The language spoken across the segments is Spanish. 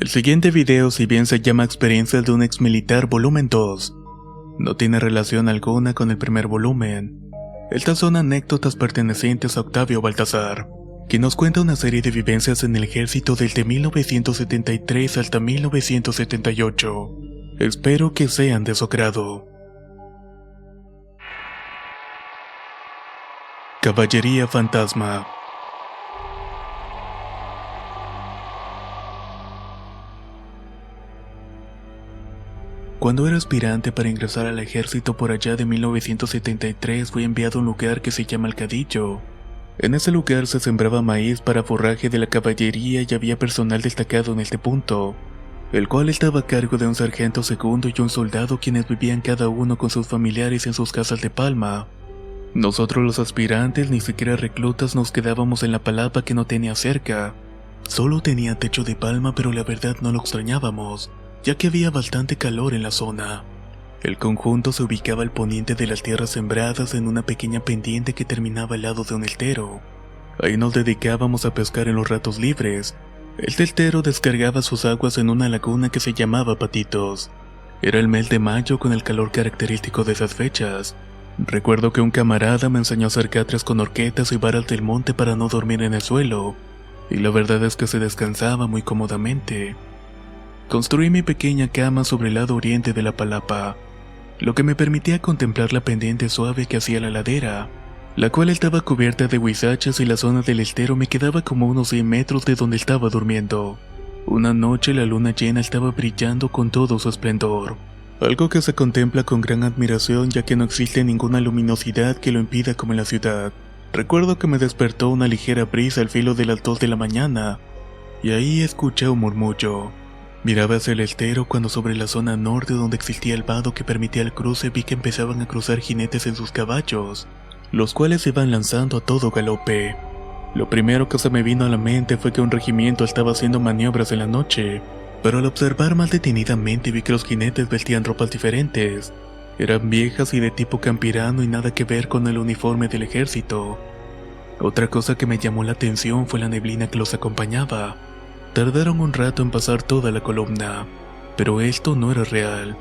El siguiente video, si bien se llama Experiencias de un ex militar volumen 2, no tiene relación alguna con el primer volumen. Estas son anécdotas pertenecientes a Octavio Baltazar, quien nos cuenta una serie de vivencias en el ejército desde 1973 hasta 1978. Espero que sean de su agrado. Caballería Fantasma. Cuando era aspirante para ingresar al ejército por allá de 1973, fui enviado a un lugar que se llama Alcadillo. En ese lugar se sembraba maíz para forraje de la caballería y había personal destacado en este punto, el cual estaba a cargo de un sargento segundo y un soldado, quienes vivían cada uno con sus familiares en sus casas de palma. Nosotros los aspirantes, ni siquiera reclutas, nos quedábamos en la palapa que no tenía cerca. Solo tenía techo de palma, pero la verdad no lo extrañábamos, ya que había bastante calor en la zona. El conjunto se ubicaba al poniente de las tierras sembradas en una pequeña pendiente que terminaba al lado de un estero. Ahí nos dedicábamos a pescar en los ratos libres. El estero descargaba sus aguas en una laguna que se llamaba Patitos. Era el mes de mayo con el calor característico de esas fechas. Recuerdo que un camarada me enseñó a hacer catres con horquetas y varas del monte para no dormir en el suelo, y la verdad es que se descansaba muy cómodamente. Construí mi pequeña cama sobre el lado oriente de la palapa, lo que me permitía contemplar la pendiente suave que hacía la ladera, la cual estaba cubierta de huizachas, y la zona del estero me quedaba como unos 100 metros de donde estaba durmiendo. Una noche la luna llena estaba brillando con todo su esplendor, algo que se contempla con gran admiración, ya que no existe ninguna luminosidad que lo impida como en la ciudad. Recuerdo que me despertó una ligera brisa al filo de las 2 de la mañana, y ahí escuché un murmullo. Miraba hacia el estero cuando sobre la zona norte, donde existía el vado que permitía el cruce, vi que empezaban a cruzar jinetes en sus caballos, los cuales se iban lanzando a todo galope. Lo primero que se me vino a la mente fue que un regimiento estaba haciendo maniobras en la noche, pero al observar más detenidamente vi que los jinetes vestían ropas diferentes. Eran viejas y de tipo campirano y nada que ver con el uniforme del ejército. Otra cosa que me llamó la atención fue la neblina que los acompañaba. Tardaron un rato en pasar toda la columna, pero esto no era real,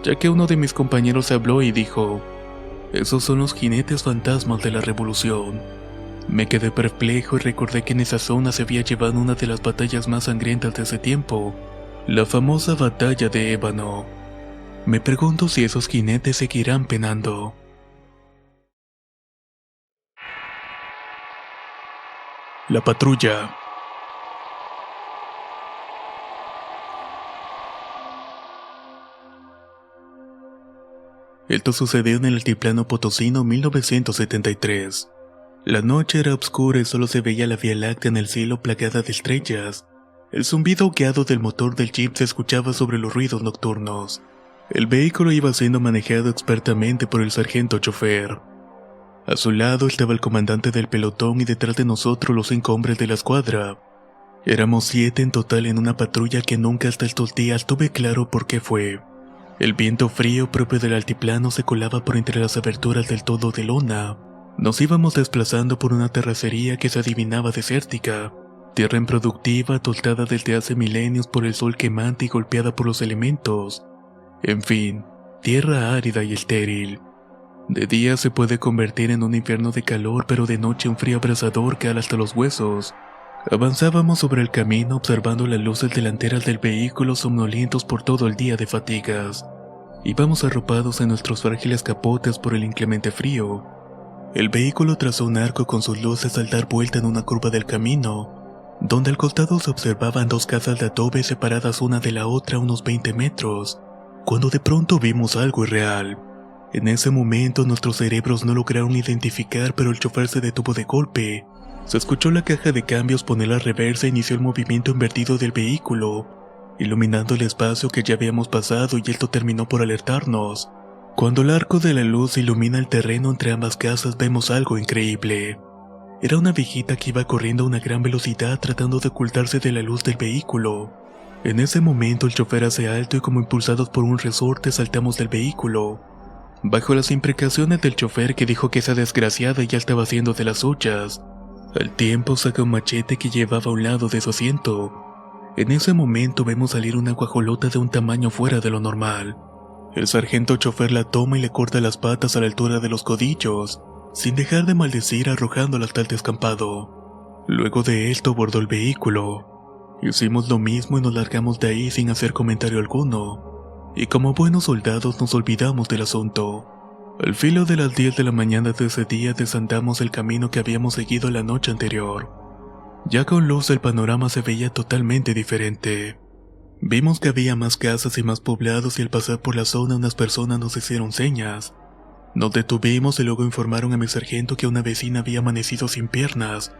ya que uno de mis compañeros habló y dijo: "Esos son los jinetes fantasmas de la revolución". Me quedé perplejo y recordé que en esa zona se había llevado una de las batallas más sangrientas de ese tiempo, la famosa batalla de Ébano. Me pregunto si esos jinetes seguirán penando. La patrulla. Esto sucedió en el altiplano potosino 1973. La noche era oscura y solo se veía la Vía Láctea en el cielo plagada de estrellas. El zumbido ahogueado del motor del jeep se escuchaba sobre los ruidos nocturnos. El vehículo iba siendo manejado expertamente por el sargento chofer. A su lado estaba el comandante del pelotón y detrás de nosotros los 5 hombres de la escuadra. Éramos 7 en total en una patrulla que nunca hasta estos días tuve claro por qué fue. El viento frío propio del altiplano se colaba por entre las aberturas del toldo de lona. Nos íbamos desplazando por una terracería que se adivinaba desértica, tierra improductiva tostada desde hace milenios por el sol quemante y golpeada por los elementos. En fin, tierra árida y estéril. De día se puede convertir en un infierno de calor, pero de noche un frío abrasador que ala hasta los huesos. Avanzábamos sobre el camino observando las luces delanteras del vehículo, somnolientos por todo el día de fatigas. Íbamos arropados en nuestros frágiles capotes por el inclemente frío. El vehículo trazó un arco con sus luces al dar vuelta en una curva del camino, donde al costado se observaban 2 casas de adobe separadas una de la otra unos 20 metros, cuando de pronto vimos algo irreal. En ese momento nuestros cerebros no lograron identificar, pero el chofer se detuvo de golpe. Se escuchó la caja de cambios poner la reversa e inició el movimiento invertido del vehículo, iluminando el espacio que ya habíamos pasado, y esto terminó por alertarnos. Cuando el arco de la luz ilumina el terreno entre ambas casas, vemos algo increíble. Era una viejita que iba corriendo a una gran velocidad tratando de ocultarse de la luz del vehículo. En ese momento el chofer hace alto y, como impulsados por un resorte, saltamos del vehículo. Bajo las imprecaciones del chofer, que dijo que esa desgraciada ya estaba haciendo de las suyas, al tiempo saca un machete que llevaba a un lado de su asiento. En ese momento vemos salir una guajolota de un tamaño fuera de lo normal. El sargento chofer la toma y le corta las patas a la altura de los codillos, sin dejar de maldecir arrojándola hasta el descampado. Luego de esto abordó el vehículo. Hicimos lo mismo y nos largamos de ahí sin hacer comentario alguno. Y como buenos soldados nos olvidamos del asunto. Al filo de las 10 de la mañana de ese día desandamos el camino que habíamos seguido la noche anterior. Ya con luz el panorama se veía totalmente diferente. Vimos que había más casas y más poblados y al pasar por la zona unas personas nos hicieron señas. Nos detuvimos y luego informaron a mi sargento que una vecina había amanecido sin piernas,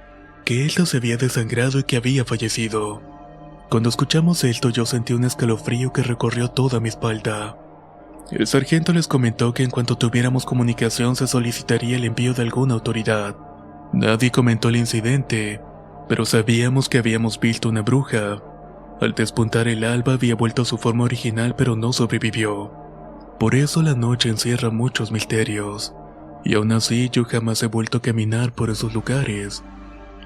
que ésta se había desangrado y que había fallecido. Cuando escuchamos esto yo sentí un escalofrío que recorrió toda mi espalda. El sargento les comentó que en cuanto tuviéramos comunicación se solicitaría el envío de alguna autoridad. Nadie comentó el incidente, pero sabíamos que habíamos visto una bruja. Al despuntar el alba había vuelto a su forma original pero no sobrevivió. Por eso la noche encierra muchos misterios. Y aún así yo jamás he vuelto a caminar por esos lugares.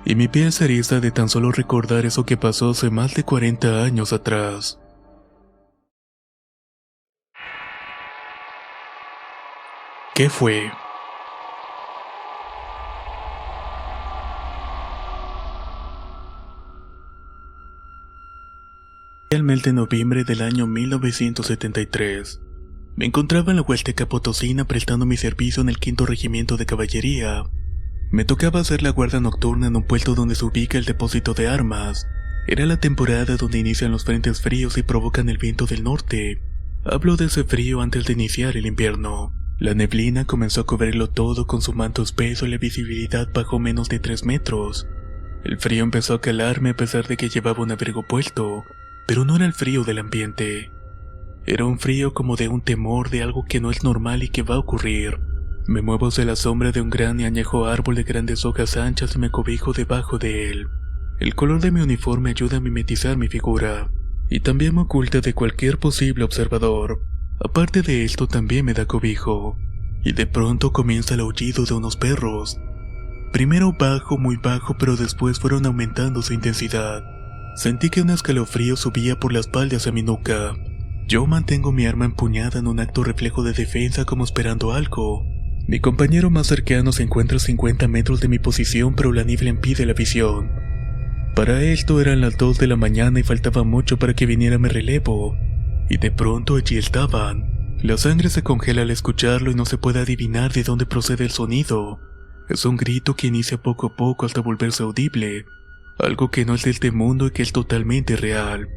Y mi piel se eriza de tan solo recordar eso que pasó hace más de 40 años atrás. ¿Qué fue? El mes de noviembre del año 1973. Me encontraba en la Huasteca Potosina prestando mi servicio en el 5º Regimiento de Caballería. Me tocaba hacer la guardia nocturna en un puesto donde se ubica el depósito de armas. Era la temporada donde inician los frentes fríos y provocan el viento del norte. Hablo de ese frío antes de iniciar el invierno. La neblina comenzó a cubrirlo todo con su manto espeso y la visibilidad bajó menos de 3 metros. El frío empezó a calarme a pesar de que llevaba un abrigo puesto. Pero no era el frío del ambiente. Era un frío como de un temor de algo que no es normal y que va a ocurrir. Me muevo hacia la sombra de un gran y añejo árbol de grandes hojas anchas y me cobijo debajo de él. El color de mi uniforme ayuda a mimetizar mi figura, y también me oculta de cualquier posible observador. Aparte de esto también me da cobijo, y de pronto comienza el aullido de unos perros. Primero bajo, muy bajo, pero después fueron aumentando su intensidad. Sentí que un escalofrío subía por la espalda hacia mi nuca. Yo mantengo mi arma empuñada en un acto reflejo de defensa como esperando algo. Mi compañero más cercano se encuentra a 50 metros de mi posición pero la niebla impide la visión. Para esto eran las 2 de la mañana y faltaba mucho para que viniera mi relevo. Y de pronto allí estaban. La sangre se congela al escucharlo y no se puede adivinar de dónde procede el sonido. Es un grito que inicia poco a poco hasta volverse audible. Algo que no es de este mundo y que es totalmente real.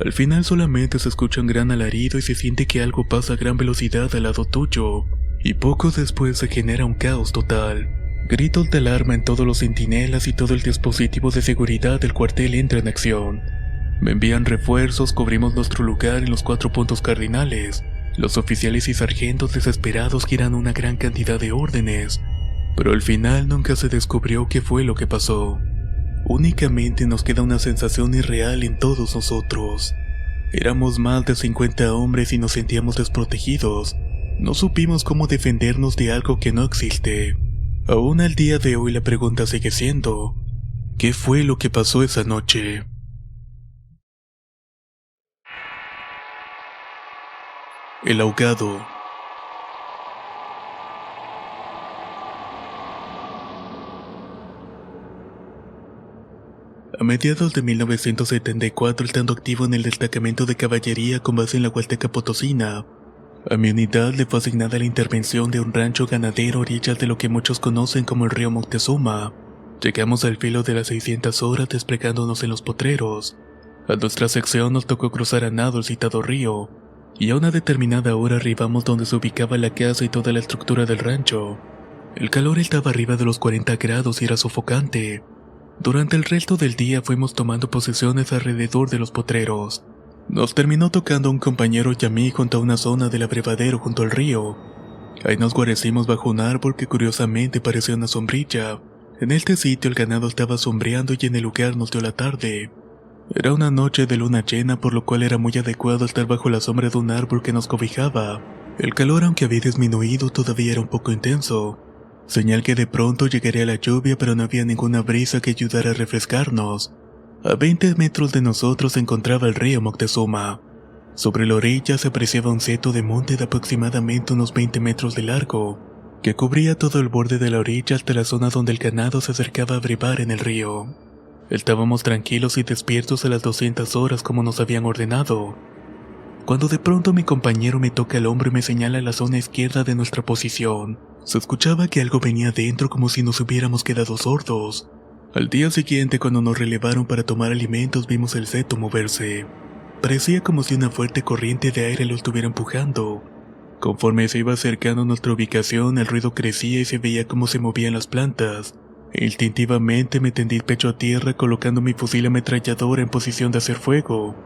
Al final solamente se escucha un gran alarido y se siente que algo pasa a gran velocidad al lado tuyo. Y poco después se genera un caos total. Gritos de alarma en todos los centinelas y todo el dispositivo de seguridad del cuartel entra en acción. Me envían refuerzos, cubrimos nuestro lugar en los 4 puntos cardinales. Los oficiales y sargentos desesperados giran una gran cantidad de órdenes. Pero al final nunca se descubrió qué fue lo que pasó. Únicamente nos queda una sensación irreal en todos nosotros. Éramos más de 50 hombres y nos sentíamos desprotegidos. No supimos cómo defendernos de algo que no existe. Aún al día de hoy la pregunta sigue siendo: ¿qué fue lo que pasó esa noche? El ahogado. A mediados de 1974, estando activo en el destacamento de caballería con base en la Huasteca Potosina, a mi unidad le fue asignada la intervención de un rancho ganadero a orillas de lo que muchos conocen como el río Moctezuma. Llegamos al filo de las 600 horas desplegándonos en los potreros. A nuestra sección nos tocó cruzar a nado el citado río, y a una determinada hora arribamos donde se ubicaba la casa y toda la estructura del rancho. El calor estaba arriba de los 40 grados y era sofocante. Durante el resto del día fuimos tomando posesiones alrededor de los potreros. Nos terminó tocando un compañero y a mí junto a una zona del abrevadero junto al río. Ahí nos guarecimos bajo un árbol que curiosamente parecía una sombrilla. En este sitio el ganado estaba sombreando y en el lugar nos dio la tarde. Era una noche de luna llena, por lo cual era muy adecuado estar bajo la sombra de un árbol que nos cobijaba. El calor, aunque había disminuido, todavía era un poco intenso. Señal que de pronto llegaría la lluvia, pero no había ninguna brisa que ayudara a refrescarnos. A 20 metros de nosotros se encontraba el río Moctezuma. Sobre la orilla se apreciaba un seto de monte de aproximadamente unos 20 metros de largo, que cubría todo el borde de la orilla hasta la zona donde el ganado se acercaba a brevar en el río. Estábamos tranquilos y despiertos a las 200 horas como nos habían ordenado, cuando de pronto mi compañero me toca el hombro y me señala la zona izquierda de nuestra posición. Se escuchaba que algo venía dentro como si nos hubiéramos quedado sordos. Al día siguiente, cuando nos relevaron para tomar alimentos, vimos el seto moverse. Parecía como si una fuerte corriente de aire lo estuviera empujando. Conforme se iba acercando a nuestra ubicación, el ruido crecía y se veía cómo se movían las plantas. Instintivamente me tendí el pecho a tierra colocando mi fusil ametrallador en posición de hacer fuego.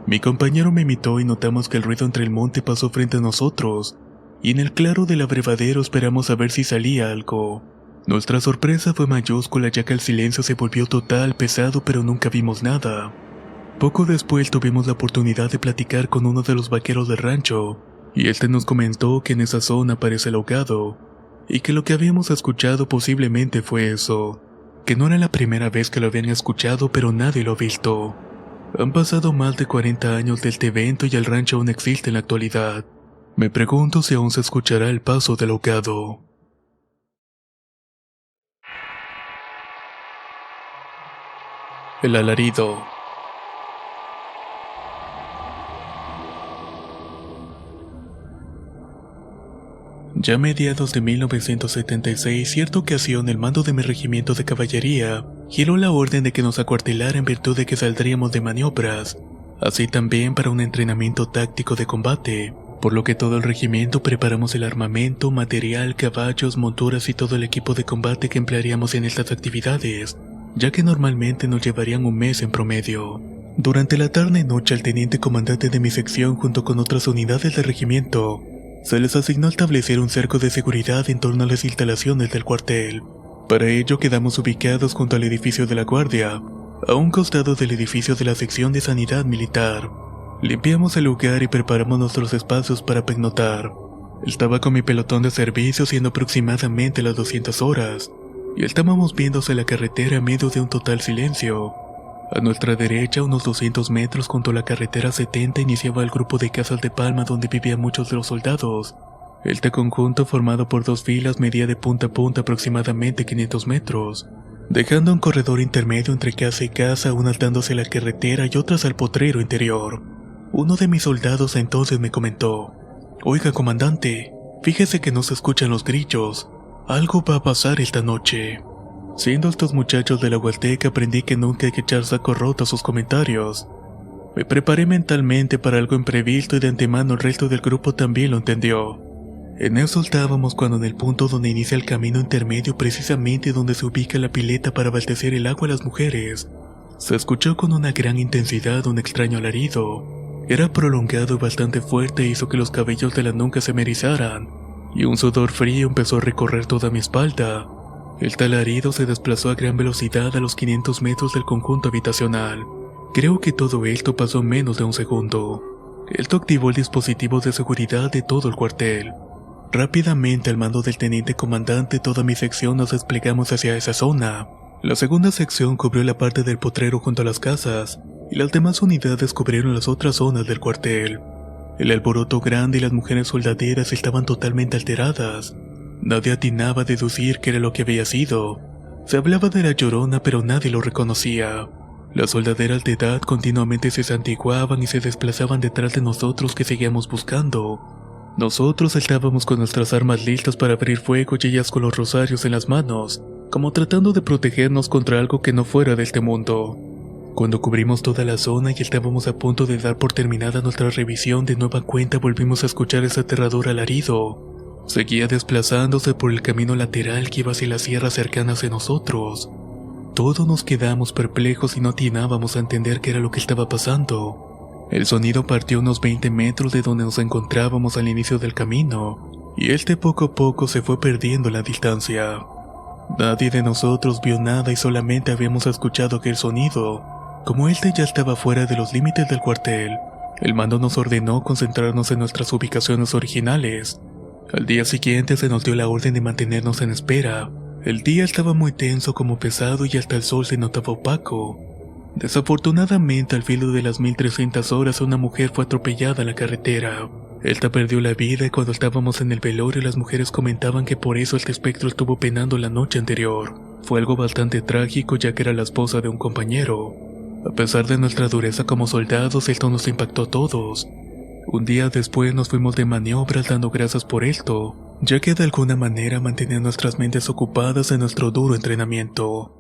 Mi compañero me imitó y notamos que el ruido entre el monte pasó frente a nosotros, y en el claro del abrevadero esperamos a ver si salía algo. Nuestra sorpresa fue mayúscula ya que el silencio se volvió total, pesado, pero nunca vimos nada. Poco después tuvimos la oportunidad de platicar con uno de los vaqueros del rancho, y este nos comentó que en esa zona aparece el ahogado, y que lo que habíamos escuchado posiblemente fue eso, que no era la primera vez que lo habían escuchado pero nadie lo ha visto. Han pasado más de 40 años de este evento y el rancho aún existe en la actualidad. Me pregunto si aún se escuchará el paso del ahogado. El alarido. Ya a mediados de 1976, cierta ocasión el mando de mi regimiento de caballería giró la orden de que nos acuartelara en virtud de que saldríamos de maniobras, así también para un entrenamiento táctico de combate, por lo que todo el regimiento preparamos el armamento, material, caballos, monturas y todo el equipo de combate que emplearíamos en estas actividades, ya que normalmente nos llevarían un mes en promedio. Durante la tarde y noche el teniente comandante de mi sección junto con otras unidades del regimiento se les asignó establecer un cerco de seguridad en torno a las instalaciones del cuartel. Para ello quedamos ubicados junto al edificio de la guardia, a un costado del edificio de la sección de sanidad militar. Limpiamos el lugar y preparamos nuestros espacios para pernoctar. Estaba con mi pelotón de servicio siendo aproximadamente las 200 horas, y estábamos viéndose la carretera en medio de un total silencio. A nuestra derecha, unos 200 metros junto a la carretera 70, iniciaba el grupo de casas de palma donde vivían muchos de los soldados. Este conjunto, formado por dos filas, medía de punta a punta aproximadamente 500 metros, dejando un corredor intermedio entre casa y casa, unas dándose a la carretera y otras al potrero interior. Uno de mis soldados entonces me comentó: «Oiga, comandante, fíjese que no se escuchan los grillos. Algo va a pasar esta noche». Siendo estos muchachos de la Huasteca, aprendí que nunca hay que echar saco roto a sus comentarios. Me preparé mentalmente para algo imprevisto y de antemano el resto del grupo también lo entendió. En eso estábamos cuando en el punto donde inicia el camino intermedio, precisamente donde se ubica la pileta para abastecer el agua a las mujeres, se escuchó con una gran intensidad un extraño alarido. Era prolongado y bastante fuerte e hizo que los cabellos de la nuca se me erizaran, y un sudor frío empezó a recorrer toda mi espalda. El tal alarido se desplazó a gran velocidad a los 500 metros del conjunto habitacional. Creo que todo esto pasó en menos de un segundo. Esto activó el dispositivo de seguridad de todo el cuartel. Rápidamente, al mando del teniente comandante, toda mi sección nos desplegamos hacia esa zona. La segunda sección cubrió la parte del potrero junto a las casas, y las demás unidades cubrieron las otras zonas del cuartel. El alboroto grande y las mujeres soldaderas estaban totalmente alteradas. Nadie atinaba a deducir qué era lo que había sido. Se hablaba de la Llorona, pero nadie lo reconocía. Las soldaderas de edad continuamente se santiguaban y se desplazaban detrás de nosotros que seguíamos buscando. Nosotros estábamos con nuestras armas listas para abrir fuego y ellas con los rosarios en las manos, como tratando de protegernos contra algo que no fuera de este mundo. Cuando cubrimos toda la zona y estábamos a punto de dar por terminada nuestra revisión, de nueva cuenta volvimos a escuchar ese aterrador alarido. Seguía desplazándose por el camino lateral que iba hacia las sierras cercanas a nosotros. Todos nos quedamos perplejos y no atinábamos a entender qué era lo que estaba pasando. El sonido partió unos 20 metros de donde nos encontrábamos al inicio del camino, y este poco a poco se fue perdiendo la distancia. Nadie de nosotros vio nada y solamente habíamos escuchado aquel sonido. Como este ya estaba fuera de los límites del cuartel, el mando nos ordenó concentrarnos en nuestras ubicaciones originales. Al día siguiente se nos dio la orden de mantenernos en espera. El día estaba muy tenso como pesado y hasta el sol se notaba opaco. Desafortunadamente, al filo de las 1300 horas, una mujer fue atropellada en la carretera. Esta perdió la vida y cuando estábamos en el velorio, las mujeres comentaban que por eso este espectro estuvo penando la noche anterior. Fue algo bastante trágico, ya que era la esposa de un compañero. A pesar de nuestra dureza como soldados, esto nos impactó a todos. Un día después nos fuimos de maniobras dando gracias por esto, ya que de alguna manera mantenía nuestras mentes ocupadas en nuestro duro entrenamiento.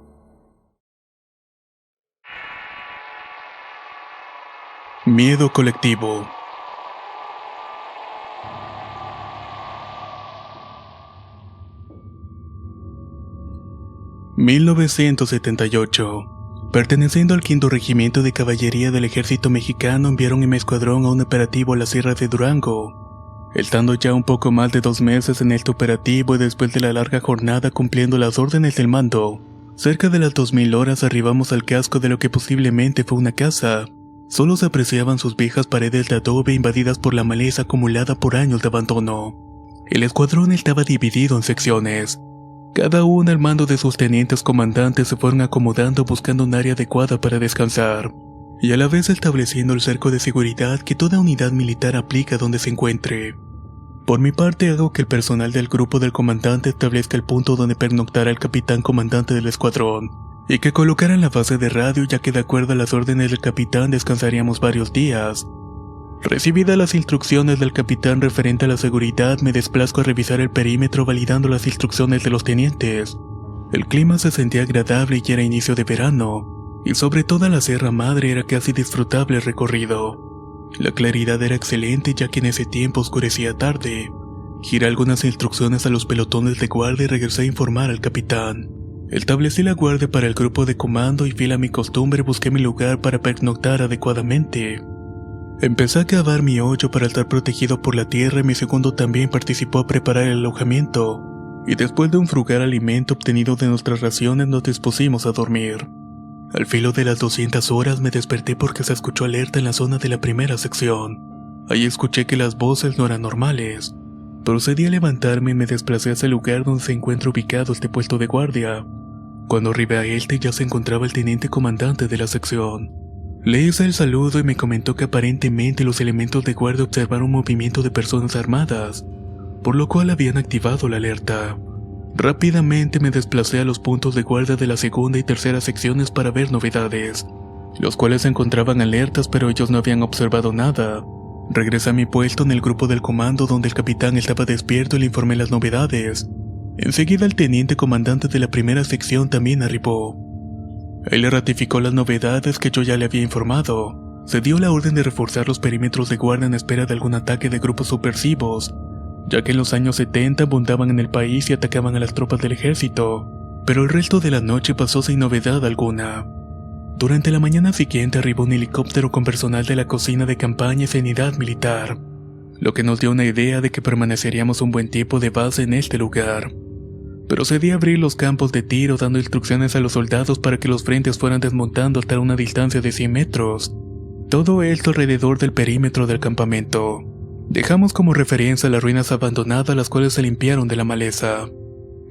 Miedo colectivo. ...1978... Perteneciendo al 5º Regimiento de Caballería del Ejército Mexicano, enviaron en mi escuadrón a un operativo a la Sierra de Durango. Estando ya un poco más de 2 meses en este operativo y después de la larga jornada cumpliendo las órdenes del mando, cerca de las 2000 horas arribamos al casco de lo que posiblemente fue una casa. Solo se apreciaban sus viejas paredes de adobe invadidas por la maleza acumulada por años de abandono. El escuadrón estaba dividido en secciones. Cada una al mando de sus tenientes comandantes se fueron acomodando buscando un área adecuada para descansar, y a la vez estableciendo el cerco de seguridad que toda unidad militar aplica donde se encuentre. Por mi parte hago que el personal del grupo del comandante establezca el punto donde pernoctará el capitán comandante del escuadrón, y que colocaran la base de radio, ya que de acuerdo a las órdenes del capitán descansaríamos varios días. Recibidas las instrucciones del capitán referente a la seguridad, me desplazco a revisar el perímetro validando las instrucciones de los tenientes. El clima se sentía agradable y era inicio de verano, y sobre todo la Sierra Madre era casi disfrutable el recorrido. La claridad era excelente, ya que en ese tiempo oscurecía tarde. Giré algunas instrucciones a los pelotones de guardia y regresé a informar al capitán. Establecí la guardia para el grupo de comando y fiel a mi costumbre busqué mi lugar para pernoctar adecuadamente. Empecé a cavar mi hoyo para estar protegido por la tierra y mi segundo también participó a preparar el alojamiento, y después de un frugal alimento obtenido de nuestras raciones nos dispusimos a dormir. Al filo de las 200 horas me desperté porque se escuchó alerta en la zona de la primera sección. Ahí escuché que las voces no eran normales. Procedí a levantarme y me desplacé hacia el lugar donde se encuentra ubicado este puesto de guardia. Cuando arribé a este ya se encontraba el teniente comandante de la sección. Le hice el saludo y me comentó que aparentemente los elementos de guardia observaron un movimiento de personas armadas, por lo cual habían activado la alerta. Rápidamente me desplacé a los puntos de guardia de la segunda y tercera secciones para ver novedades, los cuales se encontraban alertas pero ellos no habían observado nada. Regresé a mi puesto en el grupo del comando donde el capitán estaba despierto y le informé las novedades. Enseguida el teniente comandante de la primera sección también arribó. Él le ratificó las novedades que yo ya le había informado. Se dio la orden de reforzar los perímetros de guardia en espera de algún ataque de grupos subversivos, ya que en los años 70 abundaban en el país y atacaban a las tropas del ejército, pero el resto de la noche pasó sin novedad alguna. Durante la mañana siguiente arribó un helicóptero con personal de la cocina de campaña y sanidad militar, lo que nos dio una idea de que permaneceríamos un buen tiempo de base en este lugar. Procedí a abrir los campos de tiro dando instrucciones a los soldados para que los frentes fueran desmontando hasta una distancia de 100 metros. Todo esto alrededor del perímetro del campamento. Dejamos como referencia las ruinas abandonadas, las cuales se limpiaron de la maleza.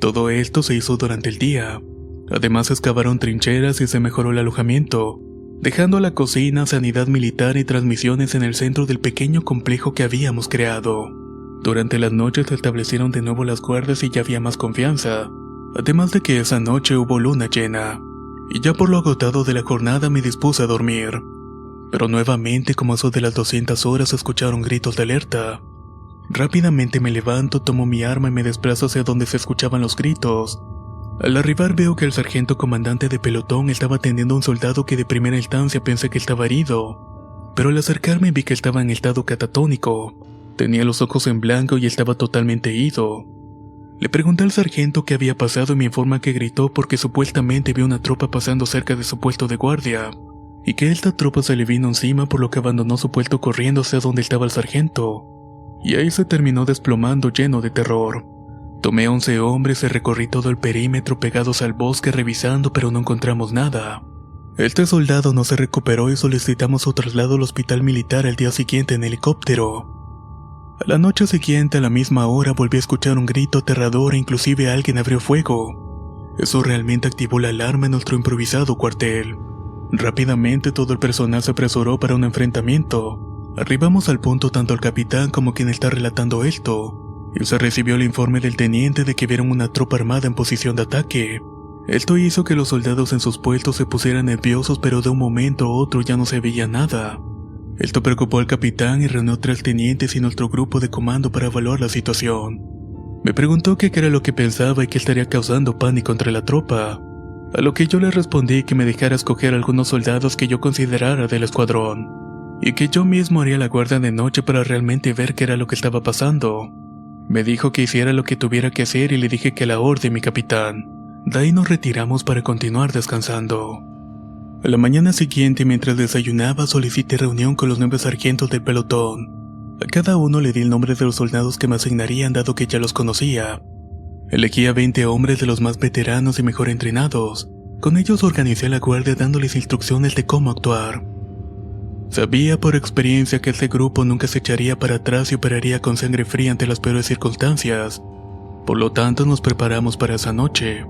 Todo esto se hizo durante el día. Además se excavaron trincheras y se mejoró el alojamiento, dejando la cocina, sanidad militar y transmisiones en el centro del pequeño complejo que habíamos creado. Durante las noches se establecieron de nuevo las guardias y ya había más confianza, además de que esa noche hubo luna llena, y ya por lo agotado de la jornada me dispuse a dormir. Pero nuevamente, como eso de las 200 horas, se escucharon gritos de alerta. Rápidamente me levanto, tomo mi arma y me desplazo hacia donde se escuchaban los gritos. Al arribar veo que el sargento comandante de pelotón estaba atendiendo a un soldado que de primera instancia pensé que estaba herido, pero al acercarme vi que estaba en estado catatónico. Tenía los ojos en blanco y estaba totalmente ido. Le pregunté al sargento qué había pasado y me informa que gritó porque supuestamente vio una tropa pasando cerca de su puesto de guardia, y que esta tropa se le vino encima por lo que abandonó su puesto corriendo hacia donde estaba el sargento, y ahí se terminó desplomando lleno de terror. Tomé 11 hombres y recorrí todo el perímetro pegados al bosque revisando, pero no encontramos nada. Este soldado no se recuperó y solicitamos su traslado al hospital militar al día siguiente en helicóptero. A la noche siguiente, a la misma hora, volví a escuchar un grito aterrador e inclusive alguien abrió fuego. Eso realmente activó la alarma en nuestro improvisado cuartel. Rápidamente todo el personal se apresuró para un enfrentamiento. Arribamos al punto tanto el capitán como quien está relatando esto, y se recibió el informe del teniente de que vieron una tropa armada en posición de ataque. Esto hizo que los soldados en sus puestos se pusieran nerviosos, pero de un momento a otro ya no se veía nada. Esto preocupó al capitán y reunió 3 tenientes y nuestro grupo de comando para evaluar la situación. Me preguntó qué era lo que pensaba y qué estaría causando pánico entre la tropa, a lo que yo le respondí que me dejara escoger algunos soldados que yo considerara del escuadrón, y que yo mismo haría la guardia de noche para realmente ver qué era lo que estaba pasando. Me dijo que hiciera lo que tuviera que hacer y le dije que a la orden, mi capitán. De ahí nos retiramos para continuar descansando. A la mañana siguiente, mientras desayunaba, solicité reunión con los 9 sargentos del pelotón. A cada uno le di el nombre de los soldados que me asignarían, dado que ya los conocía. Elegí a 20 hombres de los más veteranos y mejor entrenados. Con ellos organicé la guardia dándoles instrucciones de cómo actuar. Sabía por experiencia que este grupo nunca se echaría para atrás y operaría con sangre fría ante las peores circunstancias. Por lo tanto, nos preparamos para esa noche.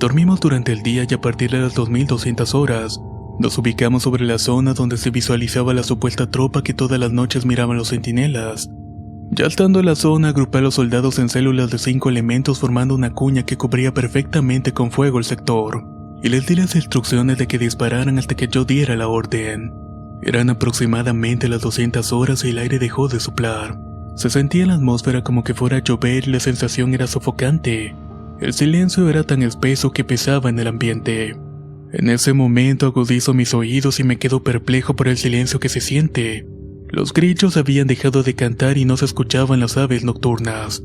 Dormimos durante el día y a partir de las 2200 horas, nos ubicamos sobre la zona donde se visualizaba la supuesta tropa que todas las noches miraban los centinelas. Ya estando en la zona, agrupé a los soldados en células de 5 elementos formando una cuña que cubría perfectamente con fuego el sector, y les di las instrucciones de que dispararan hasta que yo diera la orden. Eran aproximadamente las 200 horas y el aire dejó de soplar. Se sentía en la atmósfera como que fuera a llover y la sensación era sofocante. El silencio era tan espeso que pesaba en el ambiente. En ese momento agudizo mis oídos y me quedo perplejo por el silencio que se siente. Los grillos habían dejado de cantar y no se escuchaban las aves nocturnas.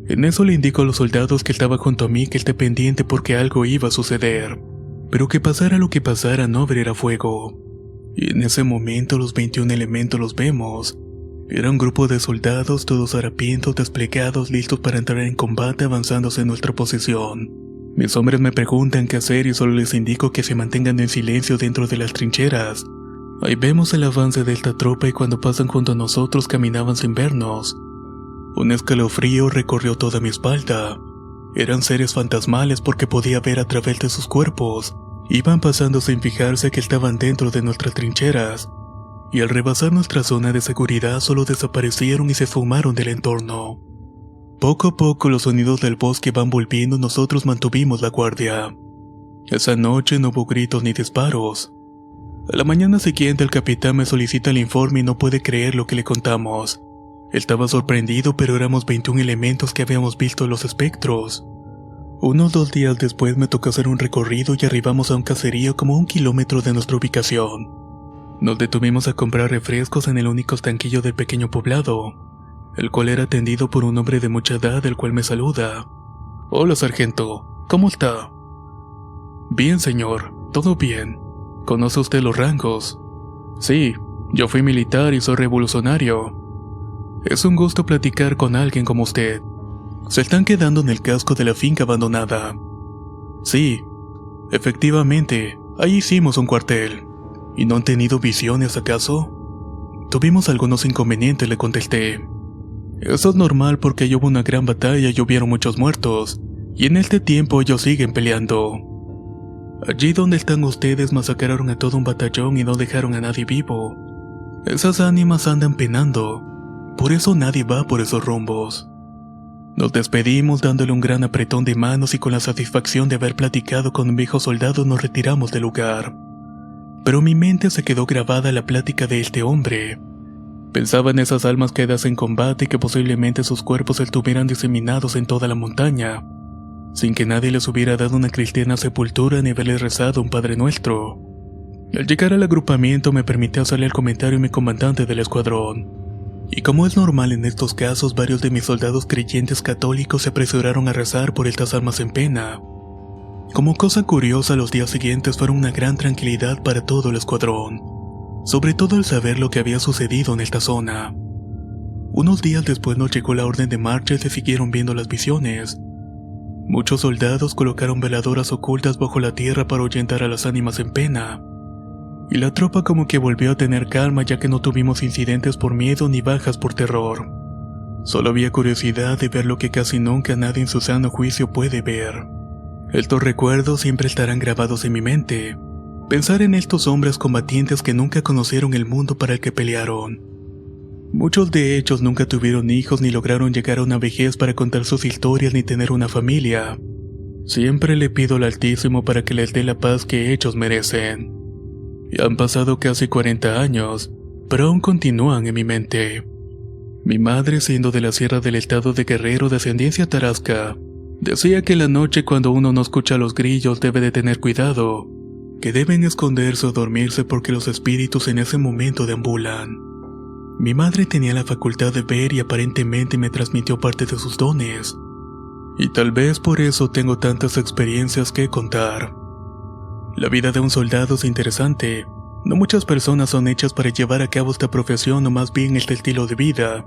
En eso le indico a los soldados que estaba junto a mí que esté pendiente porque algo iba a suceder. Pero que pasara lo que pasara, no abriera fuego. Y en ese momento los 21 elementos los vemos. Era un grupo de soldados, todos harapientos, desplegados, listos para entrar en combate avanzándose en nuestra posición. Mis hombres me preguntan qué hacer y solo les indico que se mantengan en silencio dentro de las trincheras. Ahí vemos el avance de esta tropa y cuando pasan junto a nosotros caminaban sin vernos. Un escalofrío recorrió toda mi espalda. Eran seres fantasmales porque podía ver a través de sus cuerpos. Iban pasando sin fijarse que estaban dentro de nuestras trincheras. Y al rebasar nuestra zona de seguridad solo desaparecieron y se esfumaron del entorno. Poco a poco los sonidos del bosque van volviendo y nosotros mantuvimos la guardia. Esa noche no hubo gritos ni disparos. A la mañana siguiente el capitán me solicita el informe y no puede creer lo que le contamos. Estaba sorprendido, pero éramos 21 elementos que habíamos visto los espectros. Unos 2 días después me tocó hacer un recorrido y arribamos a un caserío como 1 kilómetro de nuestra ubicación. Nos detuvimos a comprar refrescos en el único estanquillo del pequeño poblado, el cual era atendido por un hombre de mucha edad, el cual me saluda. Hola, sargento, ¿cómo está? Bien, señor, todo bien. ¿Conoce usted los rangos? Sí, yo fui militar y soy revolucionario. Es un gusto platicar con alguien como usted. Se están quedando en el casco de la finca abandonada. Sí, efectivamente, ahí hicimos un cuartel. ¿Y no han tenido visiones acaso? Tuvimos algunos inconvenientes, le contesté. Eso es normal porque hubo una gran batalla y hubieron muchos muertos, y en este tiempo ellos siguen peleando. Allí donde están ustedes masacraron a todo un batallón y no dejaron a nadie vivo. Esas ánimas andan penando, por eso nadie va por esos rumbos. Nos despedimos dándole un gran apretón de manos y con la satisfacción de haber platicado con un viejo soldado nos retiramos del lugar. Pero mi mente se quedó grabada la plática de este hombre. Pensaba en esas almas quedadas en combate y que posiblemente sus cuerpos estuvieran diseminados en toda la montaña, sin que nadie les hubiera dado una cristiana sepultura ni haberles rezado un Padre Nuestro. Al llegar al agrupamiento me permitió hacerle el comentario a mi comandante del escuadrón. Y como es normal en estos casos, varios de mis soldados creyentes católicos se apresuraron a rezar por estas almas en pena. Como cosa curiosa, los días siguientes fueron una gran tranquilidad para todo el escuadrón, sobre todo al saber lo que había sucedido en esta zona. Unos días después nos llegó la orden de marcha y se siguieron viendo las visiones. Muchos soldados colocaron veladoras ocultas bajo la tierra para ahuyentar a las ánimas en pena. Y la tropa como que volvió a tener calma ya que no tuvimos incidentes por miedo ni bajas por terror. Solo había curiosidad de ver lo que casi nunca nadie en su sano juicio puede ver. Estos recuerdos siempre estarán grabados en mi mente, Pensar en estos hombres combatientes que nunca conocieron el mundo para el que pelearon. Muchos de ellos nunca tuvieron hijos ni lograron llegar a una vejez para contar sus historias ni tener una familia. Siempre le pido al Altísimo para que les dé la paz que ellos merecen. Y han pasado casi 40 años, pero aún continúan en mi mente. Mi madre, siendo de la sierra del estado de Guerrero de ascendencia tarasca, decía que en la noche cuando uno no escucha los grillos debe de tener cuidado, que deben esconderse o dormirse porque los espíritus en ese momento deambulan. Mi madre tenía la facultad de ver y aparentemente me transmitió parte de sus dones. Y tal vez por eso tengo tantas experiencias que contar. La vida de un soldado es interesante. No muchas personas son hechas para llevar a cabo esta profesión o más bien este estilo de vida,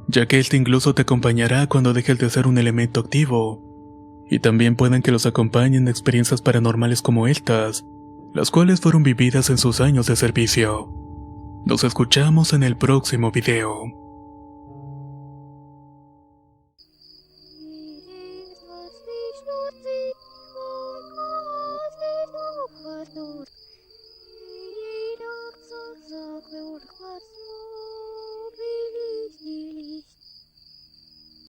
ya que este incluso te acompañará cuando dejes de ser un elemento activo. Y también pueden que los acompañen experiencias paranormales como estas, las cuales fueron vividas en sus años de servicio. Nos escuchamos en el próximo video.